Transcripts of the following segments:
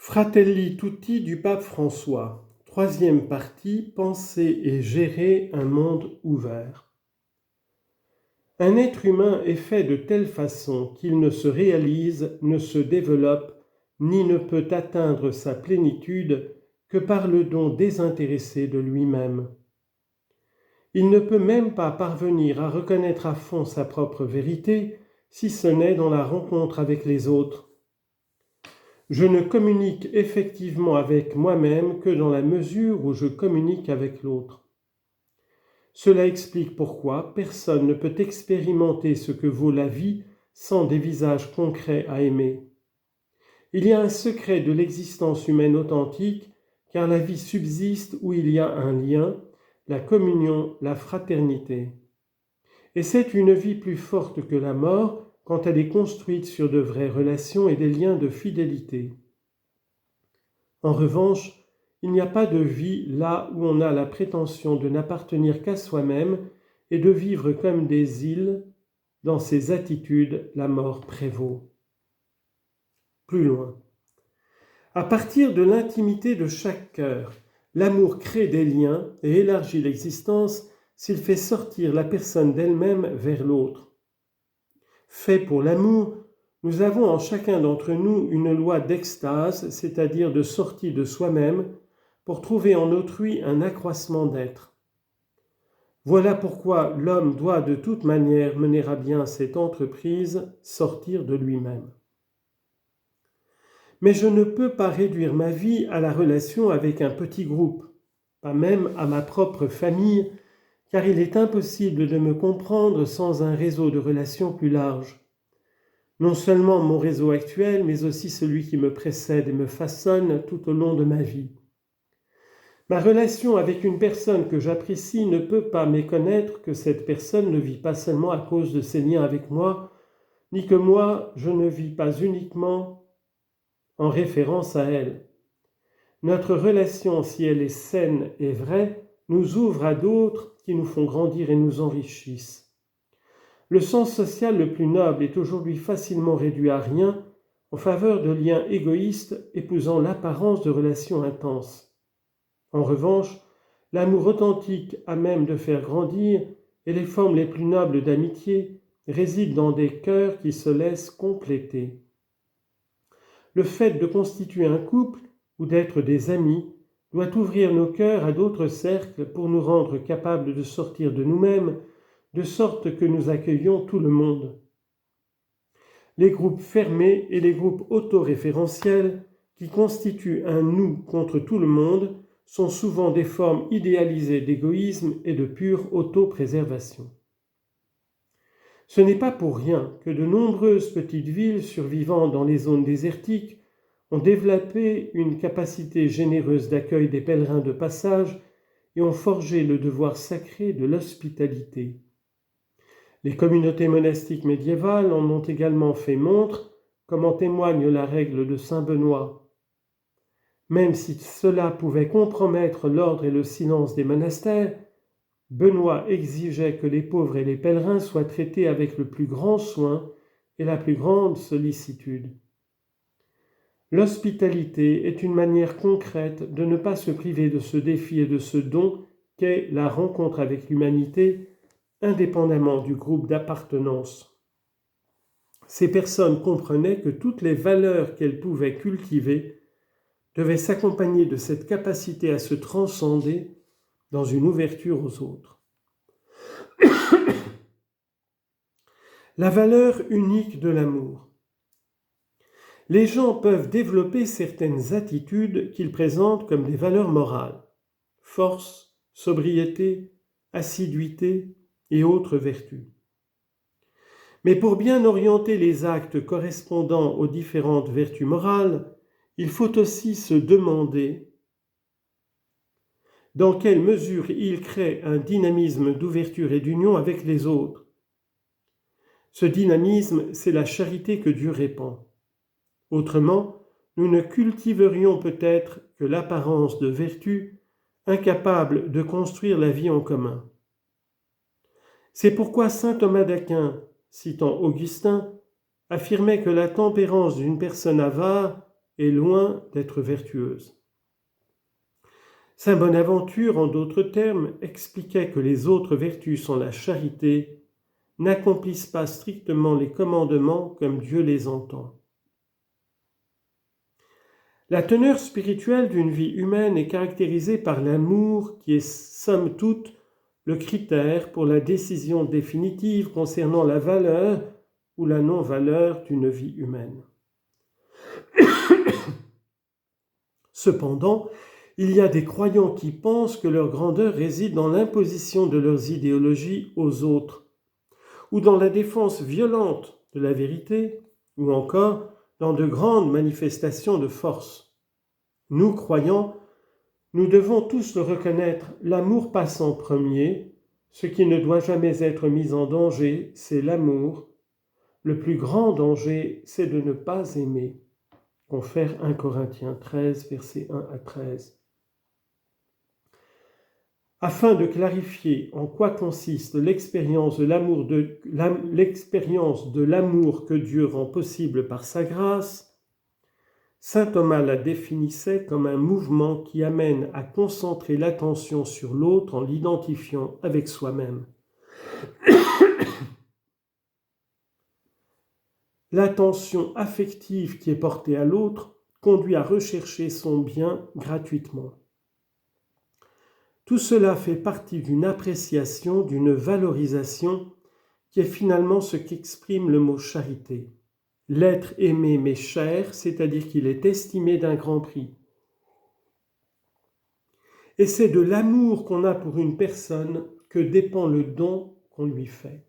Fratelli Tutti du pape François. Troisième partie, penser et gérer un monde ouvert. Un être humain est fait de telle façon qu'il ne se réalise, ne se développe, ni ne peut atteindre sa plénitude que par le don désintéressé de lui-même. Il ne peut même pas parvenir à reconnaître à fond sa propre vérité, si ce n'est dans la rencontre avec les autres. Je ne communique effectivement avec moi-même que dans la mesure où je communique avec l'autre. Cela explique pourquoi personne ne peut expérimenter ce que vaut la vie sans des visages concrets à aimer. Il y a un secret de l'existence humaine authentique, car la vie subsiste où il y a un lien, la communion, la fraternité. Et c'est une vie plus forte que la mort quand elle est construite sur de vraies relations et des liens de fidélité. En revanche, il n'y a pas de vie là où on a la prétention de n'appartenir qu'à soi-même et de vivre comme des îles. Dans ces attitudes, la mort prévaut. Plus loin. À partir de l'intimité de chaque cœur, l'amour crée des liens et élargit l'existence s'il fait sortir la personne d'elle-même vers l'autre. Fait pour l'amour, nous avons en chacun d'entre nous une loi d'extase, c'est-à-dire de sortie de soi-même, pour trouver en autrui un accroissement d'être. Voilà pourquoi l'homme doit de toute manière mener à bien cette entreprise, sortir de lui-même. Mais je ne peux pas réduire ma vie à la relation avec un petit groupe, pas même à ma propre famille, car il est impossible de me comprendre sans un réseau de relations plus large. Non seulement mon réseau actuel, mais aussi celui qui me précède et me façonne tout au long de ma vie. Ma relation avec une personne que j'apprécie ne peut pas méconnaître que cette personne ne vit pas seulement à cause de ses liens avec moi, ni que moi, je ne vis pas uniquement en référence à elle. Notre relation, si elle est saine et vraie, nous ouvre à d'autres qui nous font grandir et nous enrichissent. Le sens social le plus noble est aujourd'hui facilement réduit à rien en faveur de liens égoïstes épousant l'apparence de relations intenses. En revanche, l'amour authentique à même de faire grandir et les formes les plus nobles d'amitié résident dans des cœurs qui se laissent compléter. Le fait de constituer un couple ou d'être des amis doit ouvrir nos cœurs à d'autres cercles pour nous rendre capables de sortir de nous-mêmes, de sorte que nous accueillons tout le monde. Les groupes fermés et les groupes autoréférentiels, qui constituent un nous contre tout le monde, sont souvent des formes idéalisées d'égoïsme et de pure autopréservation. Ce n'est pas pour rien que de nombreuses petites villes survivant dans les zones désertiques ont développé une capacité généreuse d'accueil des pèlerins de passage et ont forgé le devoir sacré de l'hospitalité. Les communautés monastiques médiévales en ont également fait montre, comme en témoigne la règle de saint Benoît. Même si cela pouvait compromettre l'ordre et le silence des monastères, Benoît exigeait que les pauvres et les pèlerins soient traités avec le plus grand soin et la plus grande sollicitude. L'hospitalité est une manière concrète de ne pas se priver de ce défi et de ce don qu'est la rencontre avec l'humanité, indépendamment du groupe d'appartenance. Ces personnes comprenaient que toutes les valeurs qu'elles pouvaient cultiver devaient s'accompagner de cette capacité à se transcender dans une ouverture aux autres. La valeur unique de l'amour. Les gens peuvent développer certaines attitudes qu'ils présentent comme des valeurs morales, force, sobriété, assiduité et autres vertus. Mais pour bien orienter les actes correspondant aux différentes vertus morales, il faut aussi se demander dans quelle mesure ils créent un dynamisme d'ouverture et d'union avec les autres. Ce dynamisme, c'est la charité que Dieu répand. Autrement, nous ne cultiverions peut-être que l'apparence de vertu, incapables de construire la vie en commun. C'est pourquoi saint Thomas d'Aquin, citant Augustin, affirmait que la tempérance d'une personne avare est loin d'être vertueuse. Saint Bonaventure, en d'autres termes, expliquait que les autres vertus sans la charité n'accomplissent pas strictement les commandements comme Dieu les entend. La teneur spirituelle d'une vie humaine est caractérisée par l'amour qui est somme toute le critère pour la décision définitive concernant la valeur ou la non-valeur d'une vie humaine. Cependant, il y a des croyants qui pensent que leur grandeur réside dans l'imposition de leurs idéologies aux autres, ou dans la défense violente de la vérité, ou encore dans de grandes manifestations de force. Nous, croyants, nous devons tous le reconnaître, l'amour passe en premier, ce qui ne doit jamais être mis en danger, c'est l'amour. Le plus grand danger, c'est de ne pas aimer. Confère 1 Corinthiens 13, versets 1 à 13. Afin de clarifier en quoi consiste l'expérience de l'amour que Dieu rend possible par sa grâce, saint Thomas la définissait comme un mouvement qui amène à concentrer l'attention sur l'autre en l'identifiant avec soi-même. L'attention affective qui est portée à l'autre conduit à rechercher son bien gratuitement. Tout cela fait partie d'une appréciation, d'une valorisation qui est finalement ce qu'exprime le mot charité. L'être aimé mais cher, c'est-à-dire qu'il est estimé d'un grand prix. Et c'est de l'amour qu'on a pour une personne que dépend le don qu'on lui fait.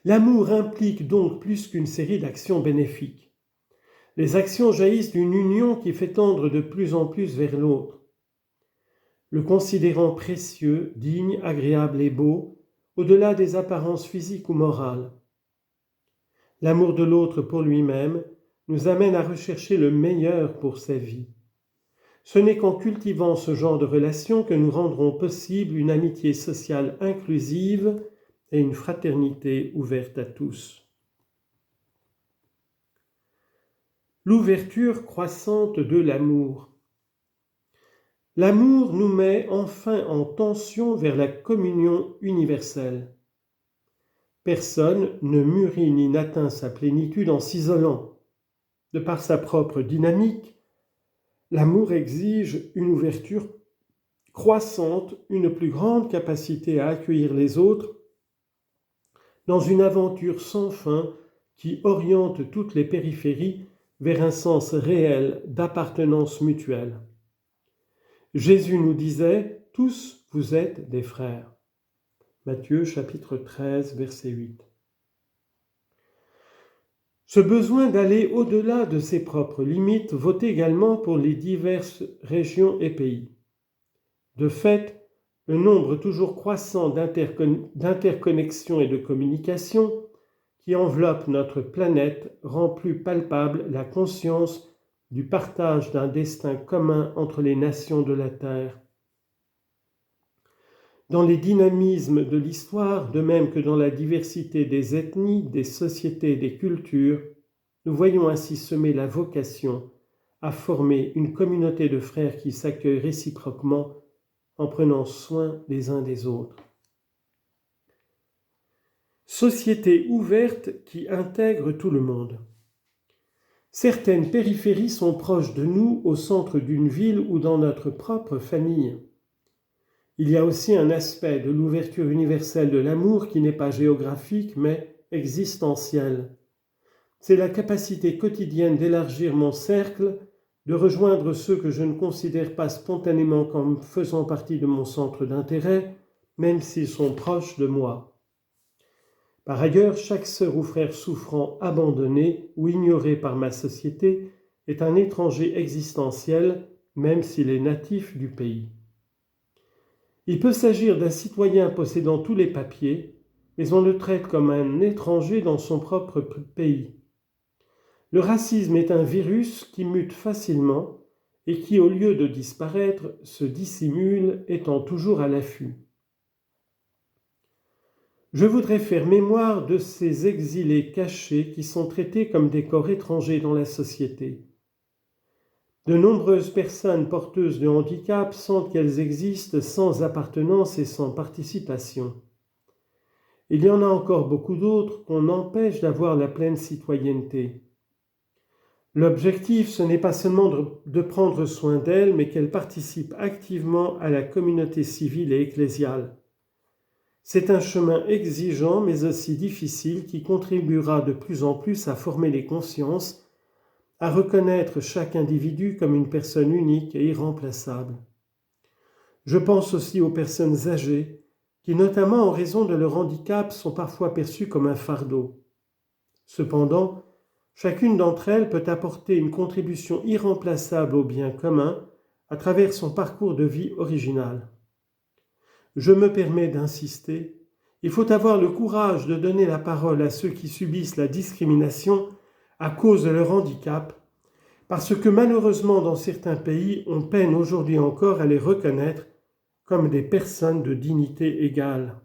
L'amour implique donc plus qu'une série d'actions bénéfiques. Les actions jaillissent d'une union qui fait tendre de plus en plus vers l'autre. Le considérant précieux, digne, agréable et beau, au-delà des apparences physiques ou morales. L'amour de l'autre pour lui-même nous amène à rechercher le meilleur pour sa vie. Ce n'est qu'en cultivant ce genre de relation que nous rendrons possible une amitié sociale inclusive et une fraternité ouverte à tous. L'ouverture croissante de l'amour. L'amour nous met enfin en tension vers la communion universelle. Personne ne mûrit ni n'atteint sa plénitude en s'isolant. De par sa propre dynamique, l'amour exige une ouverture croissante, une plus grande capacité à accueillir les autres dans une aventure sans fin qui oriente toutes les périphéries vers un sens réel d'appartenance mutuelle. Jésus nous disait « Tous vous êtes des frères ». Matthieu chapitre 13, verset 8. Ce besoin d'aller au-delà de ses propres limites vaut également pour les diverses régions et pays. De fait, le nombre toujours croissant d'interconnexions et de communications qui enveloppent notre planète rend plus palpable la conscience du partage d'un destin commun entre les nations de la Terre. Dans les dynamismes de l'histoire, de même que dans la diversité des ethnies, des sociétés et des cultures, nous voyons ainsi semer la vocation à former une communauté de frères qui s'accueillent réciproquement en prenant soin les uns des autres. Société ouverte qui intègre tout le monde. Certaines périphéries sont proches de nous au centre d'une ville ou dans notre propre famille. Il y a aussi un aspect de l'ouverture universelle de l'amour qui n'est pas géographique mais existentiel. C'est la capacité quotidienne d'élargir mon cercle, de rejoindre ceux que je ne considère pas spontanément comme faisant partie de mon centre d'intérêt, même s'ils sont proches de moi. Par ailleurs, chaque sœur ou frère souffrant, abandonné ou ignoré par ma société est un étranger existentiel, même s'il est natif du pays. Il peut s'agir d'un citoyen possédant tous les papiers, mais on le traite comme un étranger dans son propre pays. Le racisme est un virus qui mute facilement et qui, au lieu de disparaître, se dissimule, étant toujours à l'affût. Je voudrais faire mémoire de ces exilés cachés qui sont traités comme des corps étrangers dans la société. De nombreuses personnes porteuses de handicap sentent qu'elles existent sans appartenance et sans participation. Il y en a encore beaucoup d'autres qu'on empêche d'avoir la pleine citoyenneté. L'objectif, ce n'est pas seulement de prendre soin d'elles, mais qu'elles participent activement à la communauté civile et ecclésiale. C'est un chemin exigeant, mais aussi difficile, qui contribuera de plus en plus à former les consciences, à reconnaître chaque individu comme une personne unique et irremplaçable. Je pense aussi aux personnes âgées, qui, notamment en raison de leur handicap, sont parfois perçues comme un fardeau. Cependant, chacune d'entre elles peut apporter une contribution irremplaçable au bien commun à travers son parcours de vie original. Je me permets d'insister, il faut avoir le courage de donner la parole à ceux qui subissent la discrimination à cause de leur handicap, parce que malheureusement dans certains pays, on peine aujourd'hui encore à les reconnaître comme des personnes de dignité égale.